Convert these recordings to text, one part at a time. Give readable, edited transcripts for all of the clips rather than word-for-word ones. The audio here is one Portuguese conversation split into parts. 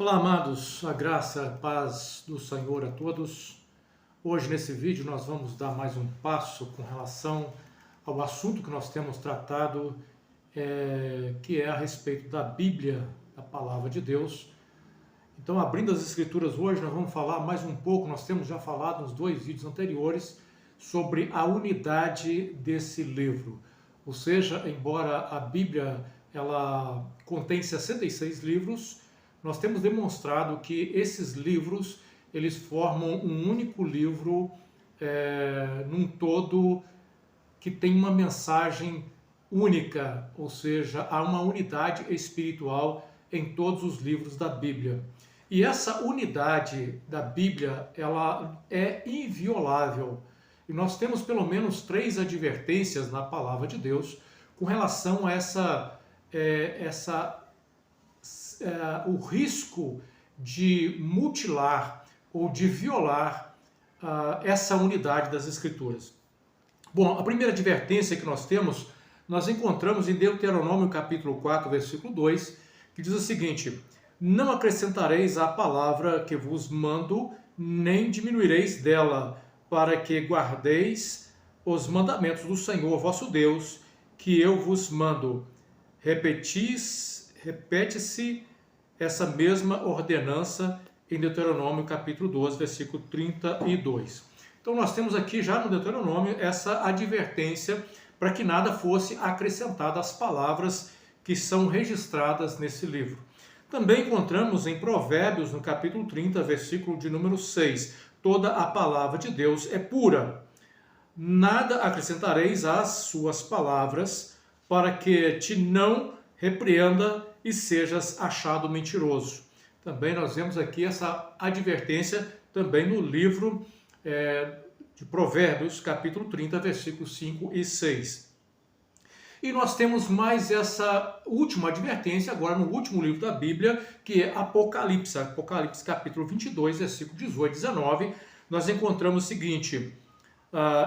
Olá, amados, a graça, a paz do Senhor a todos. Hoje, nesse vídeo, nós vamos dar mais um passo com relação ao assunto que nós temos tratado, que é a respeito da Bíblia, da Palavra de Deus. Então, abrindo as Escrituras hoje, nós vamos falar mais um pouco, nós temos já falado nos dois vídeos anteriores, sobre a unidade desse livro. Ou seja, embora a Bíblia ela contém 66 livros, nós temos demonstrado que esses livros, eles formam um único livro, num todo, que tem uma mensagem única, ou seja, há uma unidade espiritual em todos os livros da Bíblia. E essa unidade da Bíblia, ela é inviolável. E nós temos pelo menos 3 advertências na Palavra de Deus com relação a o risco de mutilar ou de violar essa unidade das Escrituras. Bom, a primeira advertência que nós encontramos em Deuteronômio capítulo 4, versículo 2, que diz o seguinte: não acrescentareis à palavra que vos mando, nem diminuireis dela, para que guardeis os mandamentos do Senhor vosso Deus, que eu vos mando. Repete-se essa mesma ordenança em Deuteronômio capítulo 12, versículo 32. Então nós temos aqui já no Deuteronômio essa advertência para que nada fosse acrescentado às palavras que são registradas nesse livro. Também encontramos em Provérbios, no capítulo 30, versículo de número 6, toda a palavra de Deus é pura. Nada acrescentareis às suas palavras, para que te não repreenda e sejas achado mentiroso. Também nós vemos aqui essa advertência também no livro de Provérbios, capítulo 30, versículos 5 e 6. E nós temos mais essa última advertência agora no último livro da Bíblia, que é Apocalipse. Apocalipse, capítulo 22, versículo 18 e 19, nós encontramos o seguinte: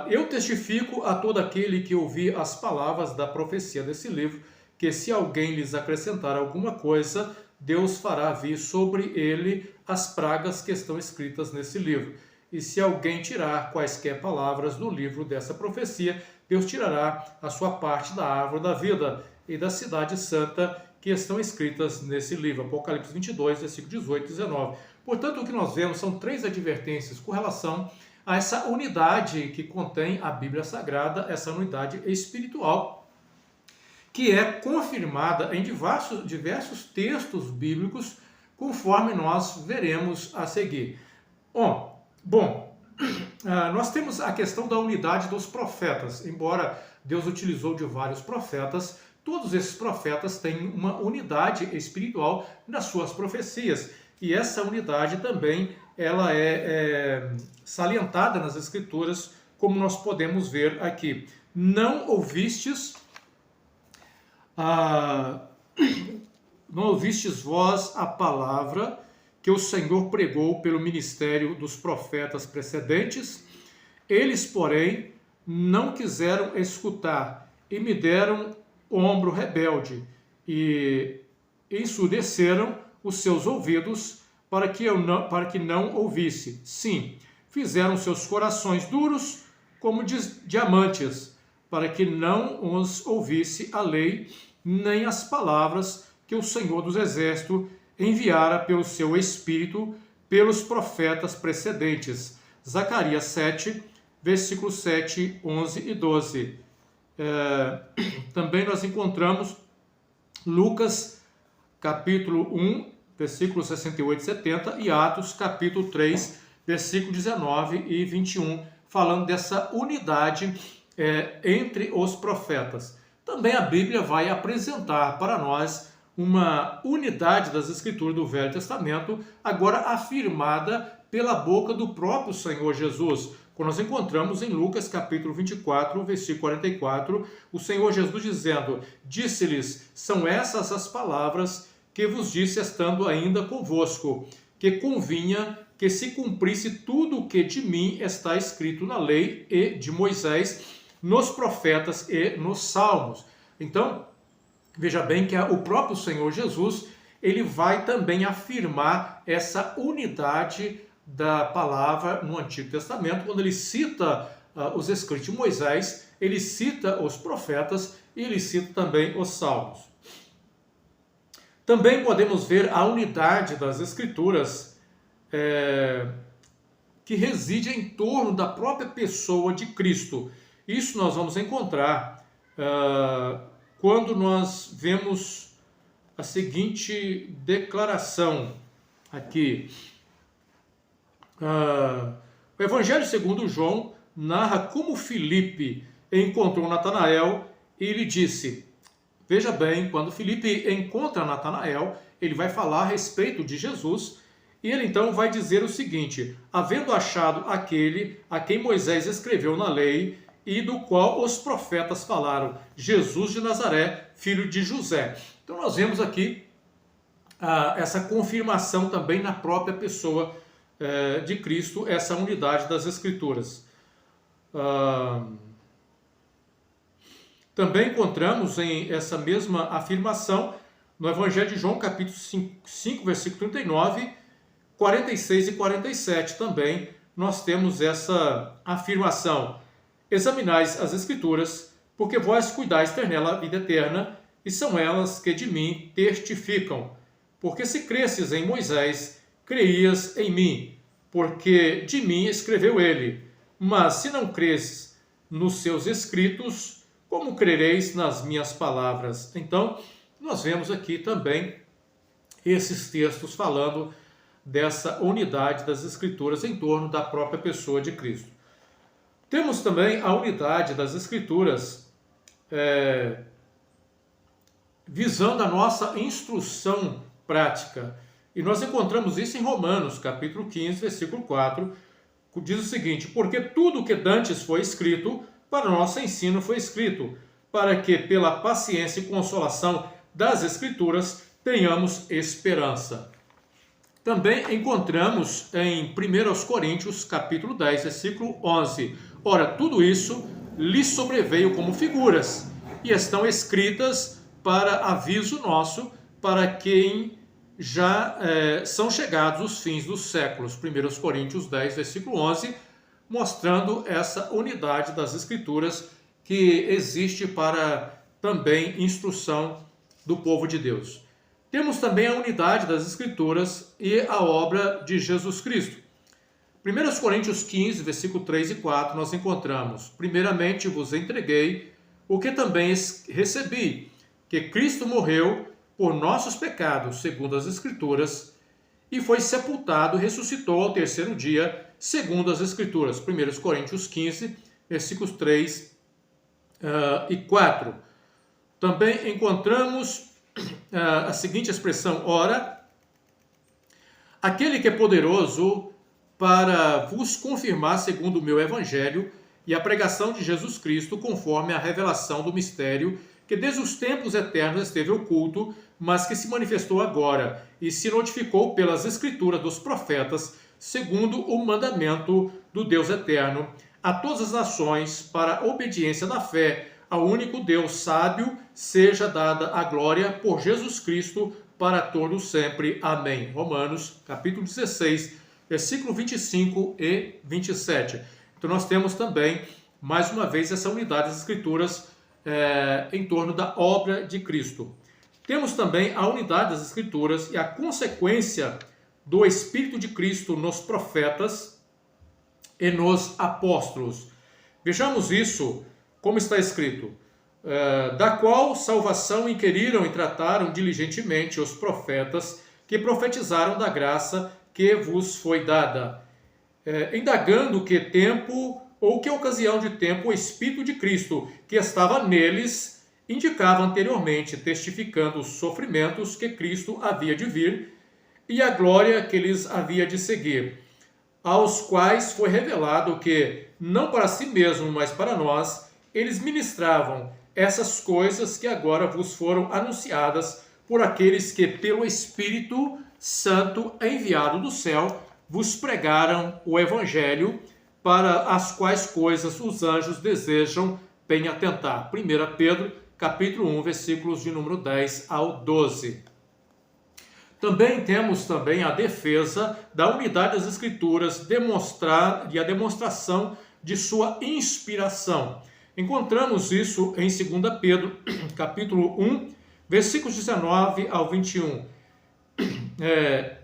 eu testifico a todo aquele que ouvir as palavras da profecia desse livro, que se alguém lhes acrescentar alguma coisa, Deus fará vir sobre ele as pragas que estão escritas nesse livro. E se alguém tirar quaisquer palavras do livro dessa profecia, Deus tirará a sua parte da árvore da vida e da cidade santa que estão escritas nesse livro. Apocalipse 22, versículo 18 e 19. Portanto, o que nós vemos são 3 advertências com relação a essa unidade que contém a Bíblia Sagrada, essa unidade espiritual, que é confirmada em diversos textos bíblicos, conforme nós veremos a seguir. Nós temos a questão da unidade dos profetas. Embora Deus utilizou de vários profetas, todos esses profetas têm uma unidade espiritual nas suas profecias. E essa unidade também ela é salientada nas Escrituras, como nós podemos ver aqui. Não ouvistes vós a palavra que o Senhor pregou pelo ministério dos profetas precedentes? Eles, porém, não quiseram escutar e me deram ombro rebelde e ensurdeceram os seus ouvidos para que não ouvisse. Sim, fizeram seus corações duros como diamantes, para que não os ouvisse a lei, nem as palavras que o Senhor dos Exércitos enviara pelo seu Espírito, pelos profetas precedentes. Zacarias 7, versículos 7, 11 e 12. Também nós encontramos Lucas, capítulo 1, versículos 68 e 70, e Atos, capítulo 3, versículo 19 e 21, falando dessa unidade entre os profetas. Também a Bíblia vai apresentar para nós uma unidade das Escrituras do Velho Testamento, agora afirmada pela boca do próprio Senhor Jesus. Quando nós encontramos em Lucas capítulo 24, versículo 44, o Senhor Jesus dizendo: disse-lhes, são essas as palavras que vos disse estando ainda convosco, que convinha que se cumprisse tudo o que de mim está escrito na lei e de Moisés, nos profetas e nos salmos. Então, veja bem que o próprio Senhor Jesus, ele vai também afirmar essa unidade da palavra no Antigo Testamento, quando ele cita os escritos de Moisés, ele cita os profetas e ele cita também os salmos. Também podemos ver a unidade das Escrituras que reside em torno da própria pessoa de Cristo. Isso nós vamos encontrar quando nós vemos a seguinte declaração aqui. O Evangelho segundo João narra como Filipe encontrou Natanael e lhe disse, veja bem, quando Filipe encontra Natanael, ele vai falar a respeito de Jesus, e ele então vai dizer o seguinte, havendo achado aquele a quem Moisés escreveu na lei, e do qual os profetas falaram, Jesus de Nazaré, filho de José. Então nós vemos aqui essa confirmação também na própria pessoa de Cristo, essa unidade das Escrituras. Também encontramos essa mesma afirmação no Evangelho de João, capítulo 5, versículo 39, 46 e 47 também nós temos essa afirmação. Examinais as Escrituras, porque vós cuidais ter nela a vida eterna, e são elas que de mim testificam. Porque se cresces em Moisés, creias em mim, porque de mim escreveu ele. Mas se não cresces nos seus escritos, como crereis nas minhas palavras? Então, nós vemos aqui também esses textos falando dessa unidade das Escrituras em torno da própria pessoa de Cristo. Temos também a unidade das Escrituras visando a nossa instrução prática. E nós encontramos isso em Romanos, capítulo 15, versículo 4, que diz o seguinte, porque tudo o que dantes foi escrito, para nosso ensino foi escrito, para que pela paciência e consolação das Escrituras tenhamos esperança. Também encontramos em 1 Coríntios, capítulo 10, versículo 11. Ora, tudo isso lhe sobreveio como figuras, e estão escritas para aviso nosso, para quem já são chegados os fins dos séculos. 1 Coríntios 10, versículo 11, mostrando essa unidade das Escrituras que existe para também instrução do povo de Deus. Temos também a unidade das Escrituras e a obra de Jesus Cristo. 1 Coríntios 15, versículo 3 e 4, nós encontramos, primeiramente vos entreguei o que também recebi, que Cristo morreu por nossos pecados, segundo as Escrituras, e foi sepultado e ressuscitou ao terceiro dia, segundo as Escrituras. 1 Coríntios 15, versículos 3 e 4. Também encontramos a seguinte expressão, ora, aquele que é poderoso para vos confirmar segundo o meu evangelho e a pregação de Jesus Cristo conforme a revelação do mistério que desde os tempos eternos esteve oculto, mas que se manifestou agora e se notificou pelas escrituras dos profetas segundo o mandamento do Deus eterno a todas as nações para a obediência da fé ao único Deus sábio, seja dada a glória por Jesus Cristo para todos sempre. Amém. Romanos, capítulo 16, versículo 25 e 27. Então nós temos também, mais uma vez, essa unidade das Escrituras em torno da obra de Cristo. Temos também a unidade das Escrituras e a consequência do Espírito de Cristo nos profetas e nos apóstolos. Vejamos isso, como está escrito, da qual salvação inquiriram e trataram diligentemente os profetas que profetizaram da graça que vos foi dada, indagando que tempo ou que ocasião de tempo o Espírito de Cristo que estava neles indicava anteriormente, testificando os sofrimentos que Cristo havia de vir e a glória que lhes havia de seguir, aos quais foi revelado que, não para si mesmo, mas para nós, eles ministravam essas coisas que agora vos foram anunciadas por aqueles que, pelo Espírito Santo enviado do céu, vos pregaram o Evangelho, para as quais coisas os anjos desejam bem atentar. 1 Pedro, capítulo 1, versículos de número 10 ao 12. Também temos também a defesa da unidade das Escrituras e a demonstração de sua inspiração. Encontramos isso em 2 Pedro, capítulo 1, versículos 19 ao 21.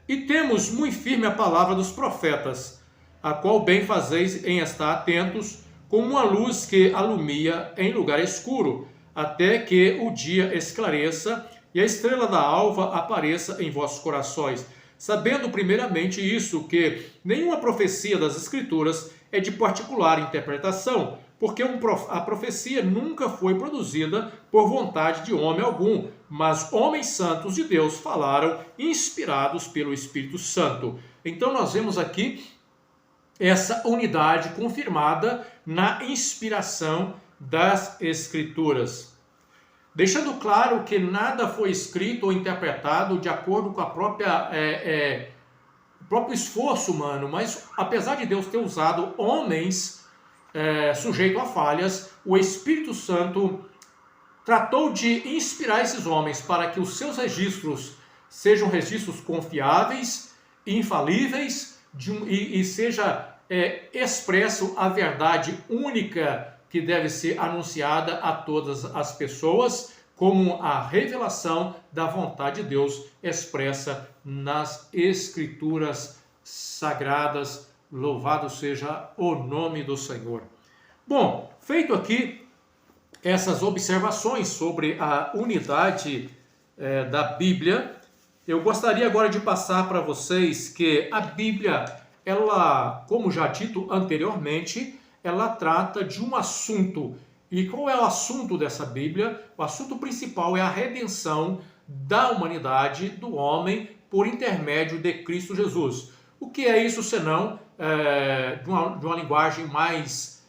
E temos muito firme a palavra dos profetas, a qual bem fazeis em estar atentos, como uma luz que alumia em lugar escuro, até que o dia esclareça e a estrela da alva apareça em vossos corações, sabendo primeiramente isso, que nenhuma profecia das Escrituras é de particular interpretação, porque a profecia nunca foi produzida por vontade de homem algum, mas homens santos de Deus falaram, inspirados pelo Espírito Santo. Então nós vemos aqui essa unidade confirmada na inspiração das Escrituras. Deixando claro que nada foi escrito ou interpretado de acordo com a o próprio esforço humano, mas apesar de Deus ter usado homens sujeitos a falhas, o Espírito Santo tratou de inspirar esses homens para que os seus registros sejam registros confiáveis, infalíveis, e seja expresso a verdade única que deve ser anunciada a todas as pessoas, como a revelação da vontade de Deus expressa nas Escrituras sagradas. Louvado seja o nome do Senhor. Bom, feito aqui essas observações sobre a unidade da Bíblia, eu gostaria agora de passar para vocês que a Bíblia, ela, como já dito anteriormente, ela trata de um assunto. E qual é o assunto dessa Bíblia? O assunto principal é a redenção da humanidade, do homem, por intermédio de Cristo Jesus. O que é isso senão de uma linguagem mais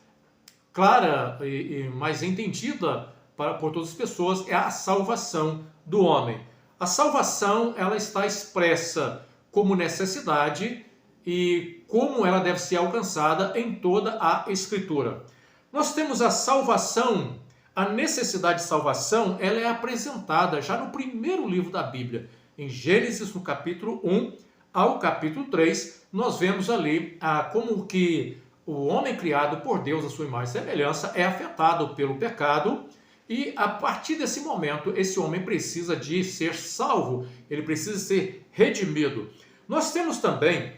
clara e mais entendida por todas as pessoas, é a salvação do homem. A salvação, ela está expressa como necessidade e como ela deve ser alcançada em toda a Escritura. Nós temos a salvação, a necessidade de salvação, ela é apresentada já no primeiro livro da Bíblia. Em Gênesis, no capítulo 1 ao capítulo 3, nós vemos ali como que o homem criado por Deus, a sua imagem e semelhança, é afetado pelo pecado. E a partir desse momento, esse homem precisa de ser salvo, ele precisa ser redimido. Nós temos também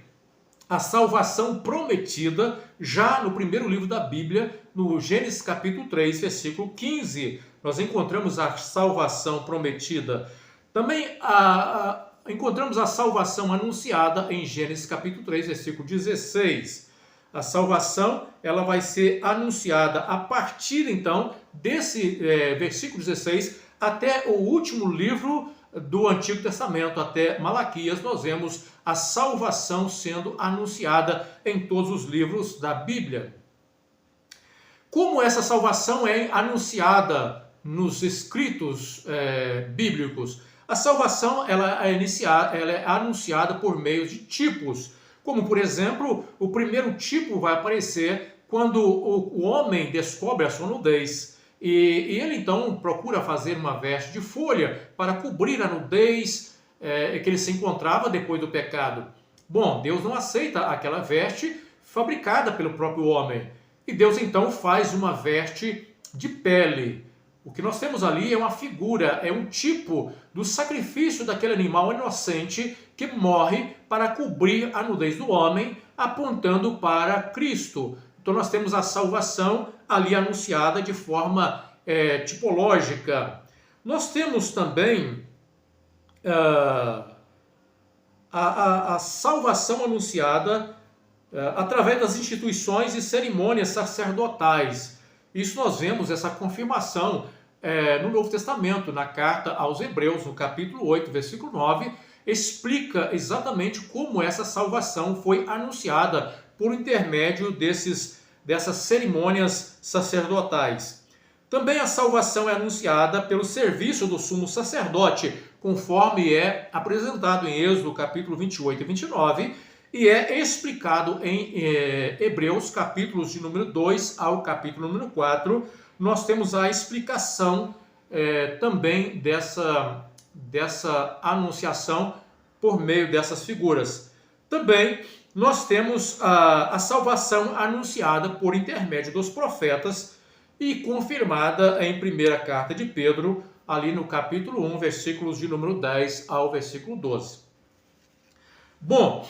a salvação prometida já no primeiro livro da Bíblia, no Gênesis capítulo 3, versículo 15. Nós encontramos a salvação prometida. Também encontramos a salvação anunciada em Gênesis capítulo 3, versículo 16. A salvação, ela vai ser anunciada a partir, então, desse versículo 16 até o último livro do Antigo Testamento, até Malaquias. Nós vemos a salvação sendo anunciada em todos os livros da Bíblia. Como essa salvação é anunciada nos escritos bíblicos? A salvação ela é anunciada por meio de tipos. Como, por exemplo, o primeiro tipo vai aparecer quando o homem descobre a sua nudez. E ele, então, procura fazer uma veste de folha para cobrir a nudez que ele se encontrava depois do pecado. Bom, Deus não aceita aquela veste fabricada pelo próprio homem. E Deus, então, faz uma veste de pele. O que nós temos ali é uma figura, é um tipo do sacrifício daquele animal inocente que morre para cobrir a nudez do homem, apontando para Cristo. Então nós temos a salvação ali anunciada de forma tipológica. Nós temos também a salvação anunciada através das instituições e cerimônias sacerdotais. Isso nós vemos essa confirmação no Novo Testamento, na carta aos Hebreus, no capítulo 8, versículo 9, explica exatamente como essa salvação foi anunciada por intermédio dessas cerimônias sacerdotais. Também a salvação é anunciada pelo serviço do sumo sacerdote, conforme é apresentado em Êxodo, capítulo 28 e 29, e é explicado em Hebreus, capítulos de número 2 ao capítulo número 4. Nós temos a explicação também dessa anunciação por meio dessas figuras. Também nós temos a salvação anunciada por intermédio dos profetas e confirmada em primeira carta de Pedro, ali no capítulo 1, versículos de número 10 ao versículo 12. Bom,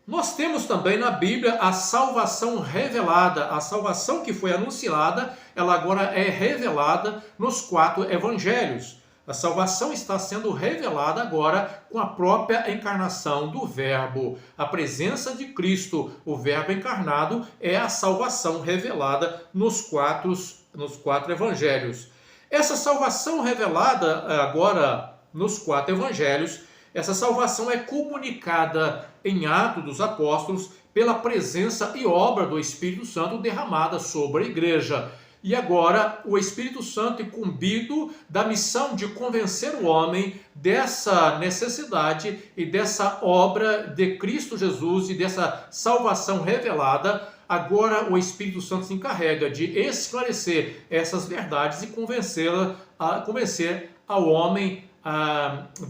nós temos também na Bíblia a salvação revelada, a salvação que foi anunciada, ela agora é revelada nos 4 evangelhos. A salvação está sendo revelada agora com a própria encarnação do Verbo. A presença de Cristo, o Verbo encarnado, é a salvação revelada nos quatro evangelhos. Essa salvação revelada agora nos 4 evangelhos, essa salvação é comunicada em Atos dos Apóstolos pela presença e obra do Espírito Santo derramada sobre a igreja. E agora o Espírito Santo, incumbido da missão de convencer o homem dessa necessidade e dessa obra de Cristo Jesus e dessa salvação revelada, agora o Espírito Santo se encarrega de esclarecer essas verdades e convencer ao homem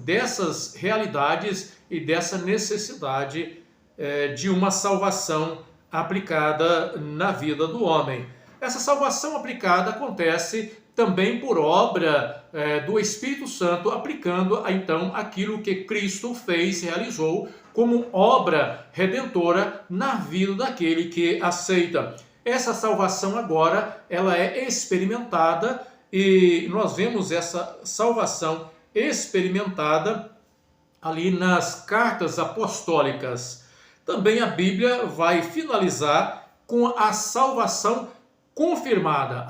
dessas realidades e dessa necessidade de uma salvação aplicada na vida do homem. Essa salvação aplicada acontece também por obra do Espírito Santo, aplicando então aquilo que Cristo fez, realizou como obra redentora na vida daquele que aceita. Essa salvação agora, ela é experimentada e nós vemos essa salvação experimentada ali nas cartas apostólicas. Também a Bíblia vai finalizar com a salvação confirmada,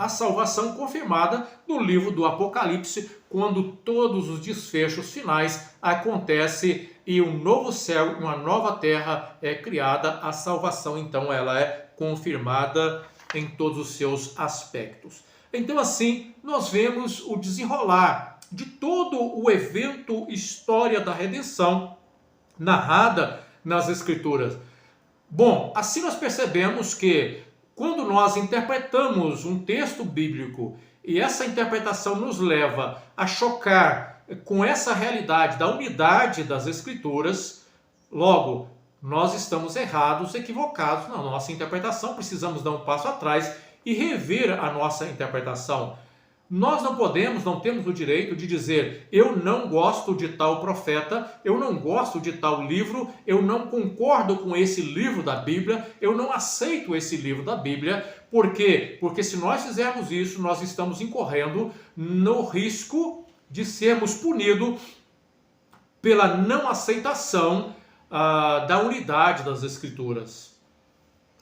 no livro do Apocalipse, quando todos os desfechos finais acontecem e um novo céu e uma nova terra é criada, a salvação então ela é confirmada em todos os seus aspectos. Então assim, nós vemos o desenrolar de todo o evento história da redenção narrada nas Escrituras. Bom, assim nós percebemos que quando nós interpretamos um texto bíblico e essa interpretação nos leva a chocar com essa realidade da unidade das Escrituras, logo, nós estamos errados, equivocados na nossa interpretação, precisamos dar um passo atrás e rever a nossa interpretação. Nós não temos o direito de dizer, eu não gosto de tal profeta, eu não gosto de tal livro, eu não concordo com esse livro da Bíblia, eu não aceito esse livro da Bíblia. Por quê? Porque se nós fizermos isso, nós estamos incorrendo no risco de sermos punidos pela não aceitação da unidade das Escrituras.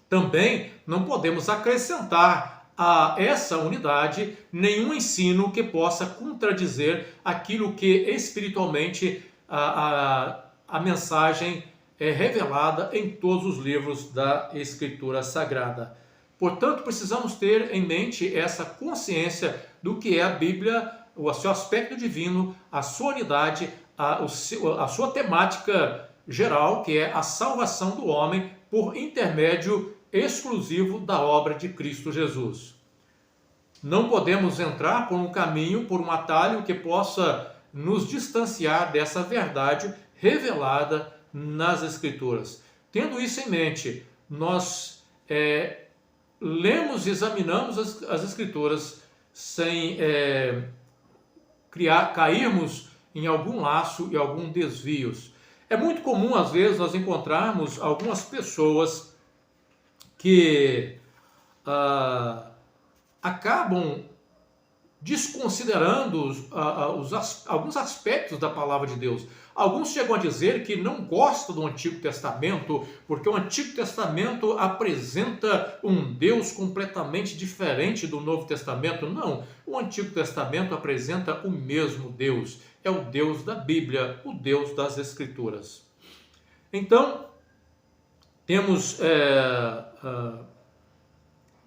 Também não podemos acrescentar a essa unidade nenhum ensino que possa contradizer aquilo que espiritualmente a mensagem é revelada em todos os livros da Escritura Sagrada. Portanto, precisamos ter em mente essa consciência do que é a Bíblia, o seu aspecto divino, a sua unidade, a sua temática geral, que é a salvação do homem por intermédio exclusivo da obra de Cristo Jesus. Não podemos entrar por um caminho, por um atalho que possa nos distanciar dessa verdade revelada nas Escrituras. Tendo isso em mente, nós lemos e examinamos as Escrituras sem cairmos em algum laço e algum desvios. É muito comum, às vezes, nós encontrarmos algumas pessoas que acabam desconsiderando alguns aspectos da palavra de Deus. Alguns chegam a dizer que não gostam do Antigo Testamento, porque o Antigo Testamento apresenta um Deus completamente diferente do Novo Testamento. Não, o Antigo Testamento apresenta o mesmo Deus. É o Deus da Bíblia, o Deus das Escrituras. Então, temos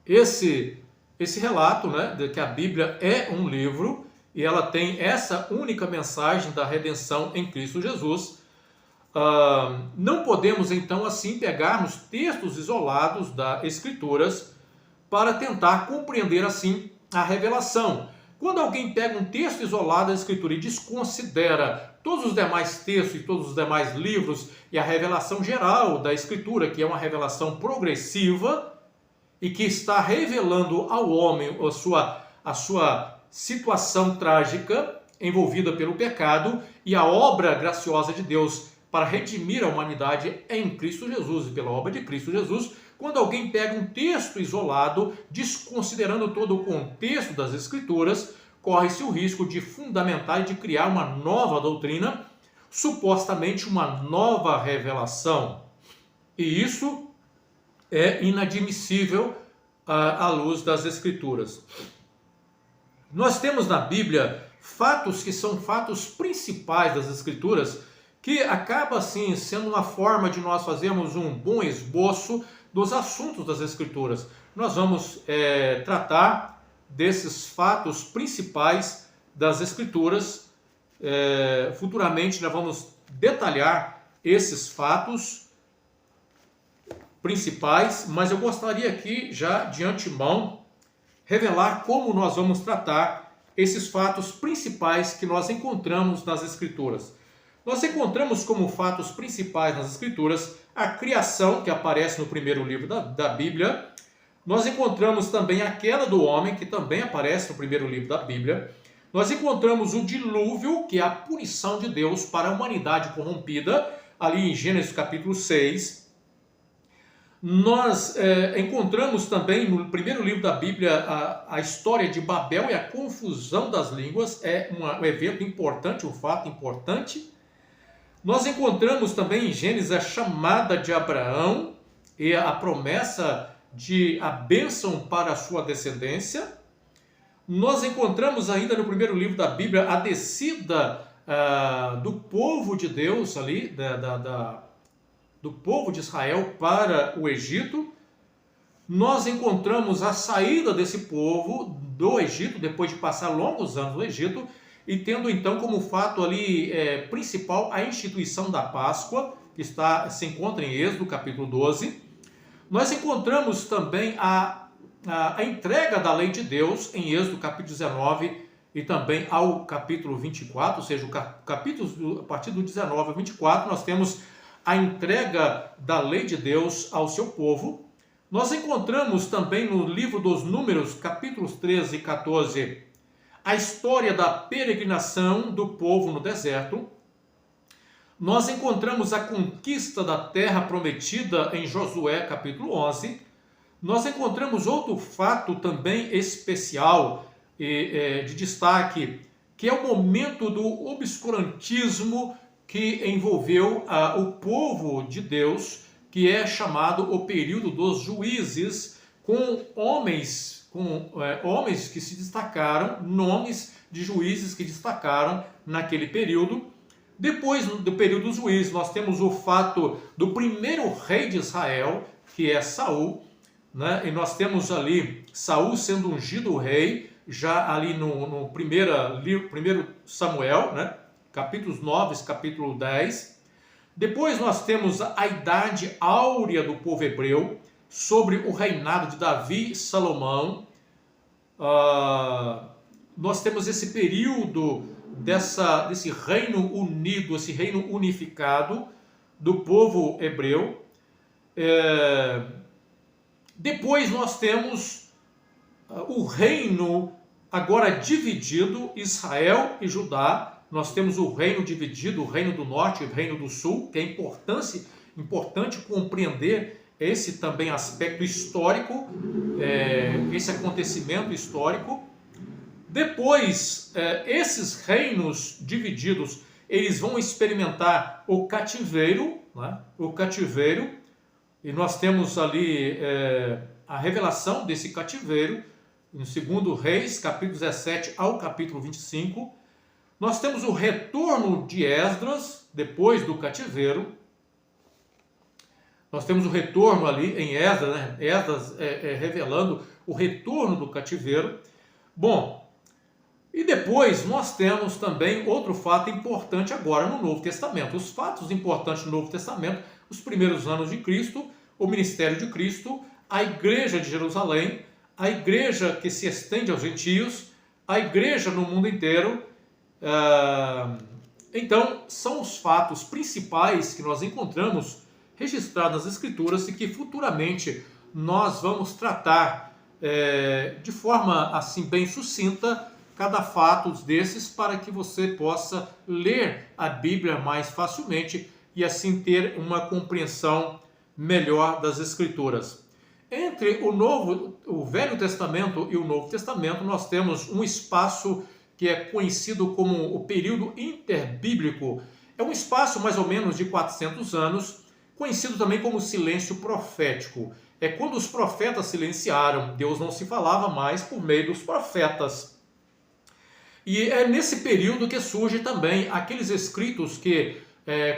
esse relato, né, de que a Bíblia é um livro e ela tem essa única mensagem da redenção em Cristo Jesus. Não podemos então assim pegarmos textos isolados das Escrituras para tentar compreender assim a revelação. Quando alguém pega um texto isolado da Escritura e desconsidera todos os demais textos e todos os demais livros e a revelação geral da Escritura, que é uma revelação progressiva e que está revelando ao homem a sua situação trágica envolvida pelo pecado e a obra graciosa de Deus para redimir a humanidade em Cristo Jesus e pela obra de Cristo Jesus. Quando alguém pega um texto isolado, desconsiderando todo o contexto das Escrituras, corre-se o risco de fundamentar e de criar uma nova doutrina, supostamente uma nova revelação. E isso é inadmissível à luz das Escrituras. Nós temos na Bíblia fatos que são fatos principais das Escrituras, que acaba assim sendo uma forma de nós fazermos um bom esboço dos assuntos das Escrituras. Nós vamos tratar desses fatos principais das Escrituras. Futuramente nós vamos detalhar esses fatos principais, mas eu gostaria aqui já de antemão revelar como nós vamos tratar esses fatos principais que nós encontramos nas Escrituras. Nós encontramos como fatos principais nas Escrituras a criação, que aparece no primeiro livro da Bíblia. Nós encontramos também a queda do homem, que também aparece no primeiro livro da Bíblia. Nós encontramos o dilúvio, que é a punição de Deus para a humanidade corrompida, ali em Gênesis capítulo 6. Nós encontramos também no primeiro livro da Bíblia a história de Babel e a confusão das línguas. É um evento importante, um fato importante. Nós encontramos também em Gênesis a chamada de Abraão e a promessa de a bênção para a sua descendência. Nós encontramos ainda no primeiro livro da Bíblia a descida do povo de Deus ali, do povo de Israel para o Egito. Nós encontramos a saída desse povo do Egito, depois de passar longos anos no Egito, e tendo então como fato ali principal a instituição da Páscoa, que se encontra em Êxodo capítulo 12. Nós encontramos também a entrega da lei de Deus em Êxodo capítulo 19 e também ao capítulo 24, ou seja, a partir do 19 ao 24, nós temos a entrega da lei de Deus ao seu povo. Nós encontramos também no livro dos Números, capítulos 13 e 14, a história da peregrinação do povo no deserto. Nós encontramos a conquista da terra prometida em Josué, capítulo 11. Nós encontramos outro fato também especial de destaque, que é o momento do obscurantismo que envolveu o povo de Deus, que é chamado o período dos juízes, com homens que se destacaram, nomes de juízes que destacaram naquele período. Depois do período dos juízes, nós temos o fato do primeiro rei de Israel, que é Saul, né? E nós temos ali Saul sendo ungido rei, já ali no primeiro Samuel, né? Capítulos 9, capítulo 10. Depois nós temos a idade áurea do povo hebreu, sobre o reinado de Davi e Salomão. Nós temos esse período desse reino unido, esse reino unificado do povo hebreu. Depois nós temos o reino agora dividido, Israel e Judá. Nós temos o reino dividido, o reino do norte e o reino do sul, que é importante compreender esse também aspecto histórico, esse acontecimento histórico. Depois, esses reinos divididos, eles vão experimentar o cativeiro, né? O cativeiro, e nós temos ali a revelação desse cativeiro, no 2 Reis, capítulo 17 ao capítulo 25. Nós temos o retorno de Esdras, depois do cativeiro. Nós temos o retorno ali em Esdras, né? Esdras revelando o retorno do cativeiro. Bom, e depois nós temos também outro fato importante agora no Novo Testamento. Os fatos importantes no Novo Testamento, os primeiros anos de Cristo, o ministério de Cristo, a igreja de Jerusalém, a igreja que se estende aos gentios, a igreja no mundo inteiro, Então, são os fatos principais que nós encontramos registrados nas Escrituras e que futuramente nós vamos tratar de forma assim bem sucinta cada fato desses para que você possa ler a Bíblia mais facilmente e assim ter uma compreensão melhor das Escrituras. Entre o Velho Testamento e o Novo Testamento, nós temos um espaço que é conhecido como o período interbíblico. É um espaço mais ou menos de 400 anos, conhecido também como silêncio profético. É quando os profetas silenciaram, Deus não se falava mais por meio dos profetas. E é nesse período que surge também aqueles escritos que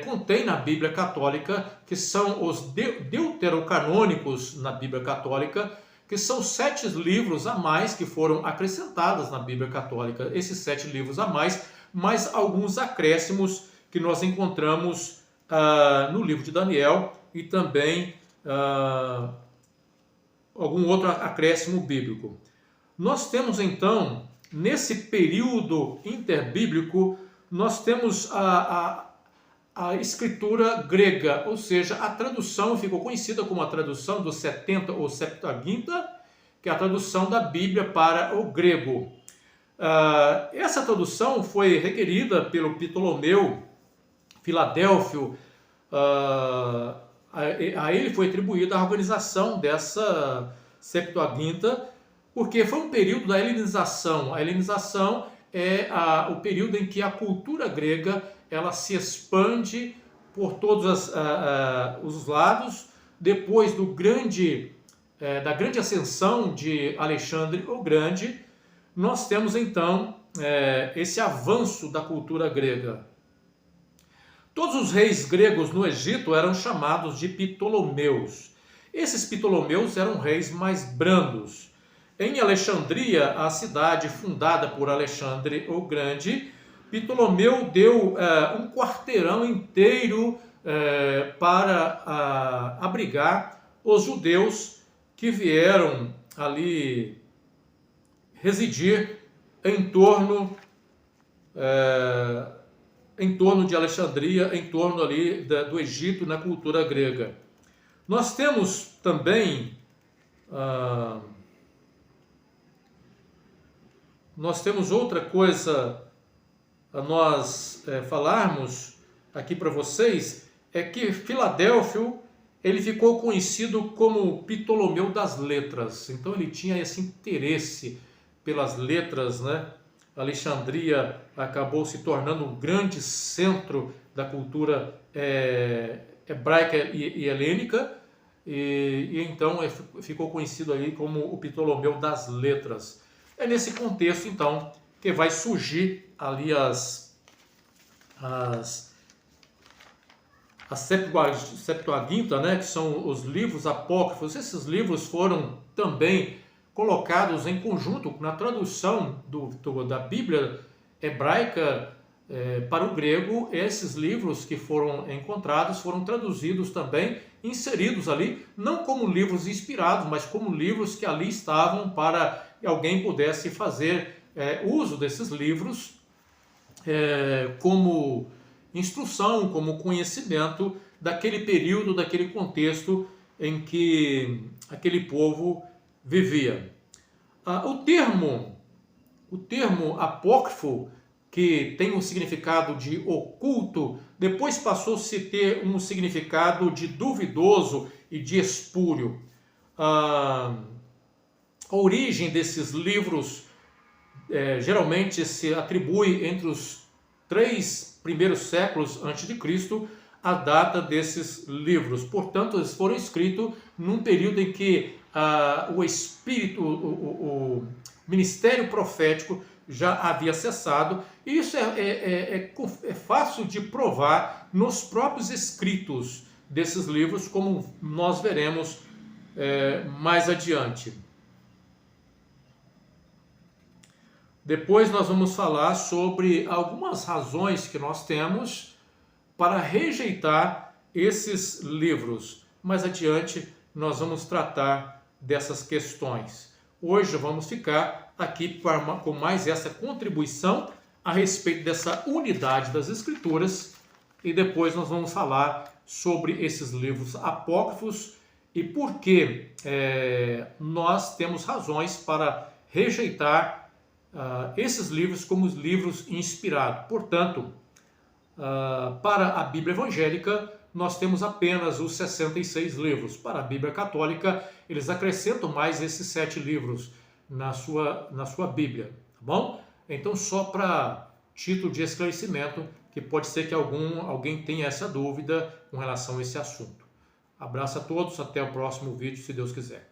contém na Bíblia Católica, que são os deuterocanônicos na Bíblia Católica, que são 7 livros a mais que foram acrescentados na Bíblia Católica. Esses 7 livros a mais alguns acréscimos que nós encontramos no livro de Daniel e também algum outro acréscimo bíblico. Nós temos então, nesse período interbíblico, nós temos a escritura grega, ou seja, a tradução ficou conhecida como a tradução do 70 ou Septuaginta, que é a tradução da Bíblia para o grego. Essa tradução foi requerida pelo Ptolomeu Filadélfio. A ele foi atribuída a organização dessa Septuaginta, porque foi um período da helenização. A helenização é o período em que a cultura grega ela se expande por todos os lados, depois da grande ascensão de Alexandre o Grande. Nós temos então esse avanço da cultura grega. Todos os reis gregos no Egito eram chamados de Ptolomeus. Esses Ptolomeus eram reis mais brandos. Em Alexandria, a cidade fundada por Alexandre o Grande, Ptolomeu deu um quarteirão inteiro para abrigar os judeus que vieram ali residir em torno de Alexandria, em torno ali do Egito, na cultura grega. Nós temos também outra coisa a nós falarmos aqui para vocês, é que Filadélfio ele ficou conhecido como Ptolomeu das letras. Então ele tinha esse interesse pelas letras, né? Alexandria acabou se tornando um grande centro da cultura hebraica e helênica, e então ficou conhecido aí como o Ptolomeu das letras. É nesse contexto, então, que vai surgir ali a Septuaginta, né, que são os livros apócrifos. Esses livros foram também colocados em conjunto na tradução da Bíblia hebraica para o grego. Esses livros que foram encontrados foram traduzidos também, inseridos ali, não como livros inspirados, mas como livros que ali estavam para que alguém pudesse fazer uso desses livros como instrução, como conhecimento daquele período, daquele contexto em que aquele povo vivia. O termo apócrifo, que tem um significado de oculto, depois passou-se a ter um significado de duvidoso e de espúrio. A origem desses livros geralmente se atribui entre os 3 primeiros séculos antes de Cristo, a data desses livros. Portanto, eles foram escritos num período em que o espírito, o ministério profético já havia cessado. E isso é fácil de provar nos próprios escritos desses livros, como nós veremos mais adiante. Depois nós vamos falar sobre algumas razões que nós temos para rejeitar esses livros. Mais adiante nós vamos tratar dessas questões. Hoje vamos ficar aqui com mais essa contribuição a respeito dessa unidade das Escrituras e depois nós vamos falar sobre esses livros apócrifos e por que nós temos razões para rejeitar esses livros como os livros inspirados. Portanto, para a Bíblia evangélica, nós temos apenas os 66 livros. Para a Bíblia católica, eles acrescentam mais esses 7 livros na sua Bíblia, tá bom? Então, só para título de esclarecimento, que pode ser que alguém tenha essa dúvida com relação a esse assunto. Abraço a todos, até o próximo vídeo, se Deus quiser.